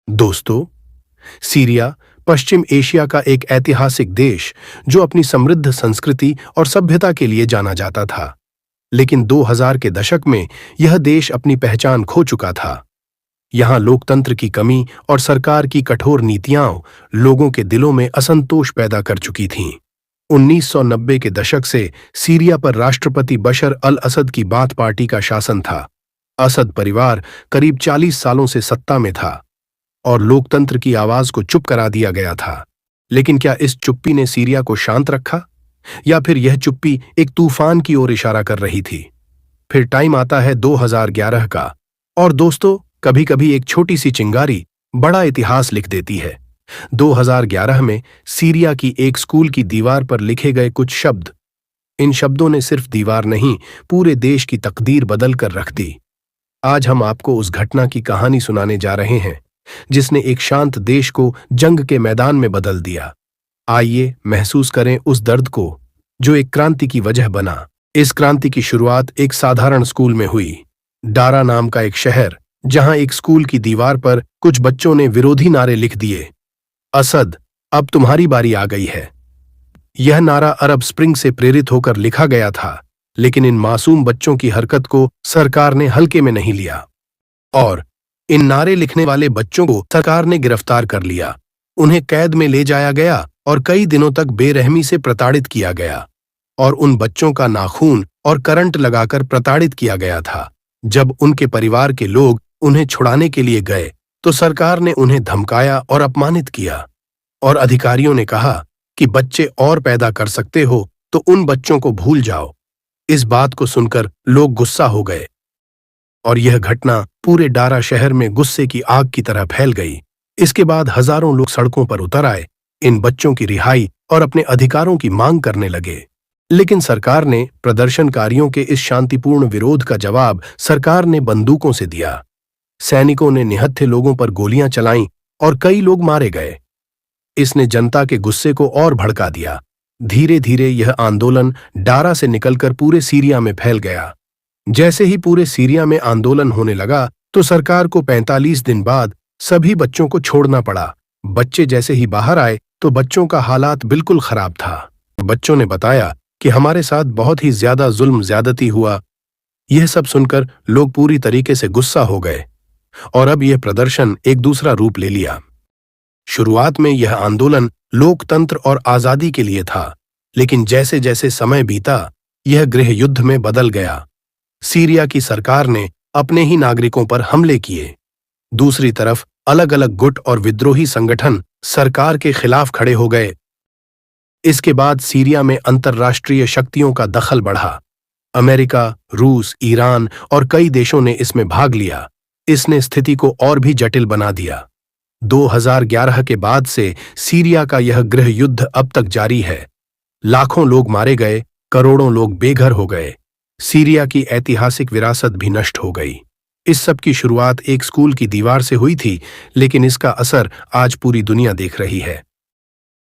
दोस्तों, सीरिया पश्चिम एशिया का एक ऐतिहासिक देश जो अपनी समृद्ध संस्कृति और सभ्यता के लिए जाना जाता था। लेकिन 2000 के दशक में यह देश अपनी पहचान खो चुका था। यहाँ लोकतंत्र की कमी और सरकार की कठोर नीतियां लोगों के दिलों में असंतोष पैदा कर चुकी थीं। 1990 के दशक से सीरिया पर राष्ट्रपति बशर अल असद की बाथ पार्टी का शासन था। असद परिवार करीब 40 सालों से सत्ता में था और लोकतंत्र की आवाज को चुप करा दिया गया था। लेकिन क्या इस चुप्पी ने सीरिया को शांत रखा, या फिर यह चुप्पी एक तूफान की ओर इशारा कर रही थी? फिर टाइम आता है 2011 का, और दोस्तों, कभी-कभी एक छोटी सी चिंगारी बड़ा इतिहास लिख देती है। 2011 में सीरिया की एक स्कूल की दीवार पर लिखे गए कुछ शब्द, इन शब्दों ने सिर्फ दीवार नहीं, पूरे देश की तकदीर बदल कर रख दी। आज हम आपको उस घटना की कहानी सुनाने जा रहे हैं जिसने एक शांत देश को जंग के मैदान में बदल दिया। आइए महसूस करें उस दर्द को जो एक क्रांति की वजह बना। इस क्रांति की शुरुआत एक साधारण स्कूल में हुई। डारा नाम का एक शहर, जहां एक स्कूल की दीवार पर कुछ बच्चों ने विरोधी नारे लिख दिए। असद, अब तुम्हारी बारी आ गई है। यह नारा अरब स्प्रिंग से प्रेरित होकर लिखा गया था, लेकिन इन मासूम बच्चों की हरकत को सरकार ने हल्के में नहीं लिया और इन नारे लिखने वाले बच्चों को सरकार ने गिरफ्तार कर लिया। उन्हें कैद में ले जाया गया और कई दिनों तक बेरहमी से प्रताड़ित किया गया, और उन बच्चों का नाखून और करंट लगाकर प्रताड़ित किया गया था। जब उनके परिवार के लोग उन्हें छुड़ाने के लिए गए तो सरकार ने उन्हें धमकाया और अपमानित किया, और अधिकारियों ने कहा कि बच्चे और पैदा कर सकते हो तो उन बच्चों को भूल जाओ। इस बात को सुनकर लोग गुस्सा हो गए और यह घटना पूरे डारा शहर में गुस्से की आग की तरह फैल गई। इसके बाद हजारों लोग सड़कों पर उतर आए, इन बच्चों की रिहाई और अपने अधिकारों की मांग करने लगे। लेकिन सरकार ने प्रदर्शनकारियों के इस शांतिपूर्ण विरोध का जवाब सरकार ने बंदूकों से दिया। सैनिकों ने निहत्थे लोगों पर गोलियां चलाईं और कई लोग मारे गए। इसने जनता के गुस्से को और भड़का दिया। धीरे धीरे यह आंदोलन डारा से निकलकर पूरे सीरिया में फैल गया। जैसे ही पूरे सीरिया में आंदोलन होने लगा तो सरकार को 45 दिन बाद सभी बच्चों को छोड़ना पड़ा। बच्चे जैसे ही बाहर आए तो बच्चों का हालात बिल्कुल खराब था। बच्चों ने बताया कि हमारे साथ बहुत ही ज्यादा जुल्म ज्यादती हुआ। यह सब सुनकर लोग पूरी तरीके से गुस्सा हो गए और अब यह प्रदर्शन एक दूसरा रूप ले लिया। शुरुआत में यह आंदोलन लोकतंत्र और आजादी के लिए था, लेकिन जैसे जैसे समय बीता यह गृह युद्ध में बदल गया। सीरिया की सरकार ने अपने ही नागरिकों पर हमले किए। दूसरी तरफ अलग अलग गुट और विद्रोही संगठन सरकार के खिलाफ खड़े हो गए। इसके बाद सीरिया में अंतर्राष्ट्रीय शक्तियों का दखल बढ़ा। अमेरिका, रूस, ईरान और कई देशों ने इसमें भाग लिया। इसने स्थिति को और भी जटिल बना दिया। 2011 के बाद से सीरिया का यह गृह युद्ध अब तक जारी है। लाखों लोग मारे गए, करोड़ों लोग बेघर हो गए। सीरिया की ऐतिहासिक विरासत भी नष्ट हो गई। इस सब की शुरुआत एक स्कूल की दीवार से हुई थी, लेकिन इसका असर आज पूरी दुनिया देख रही है।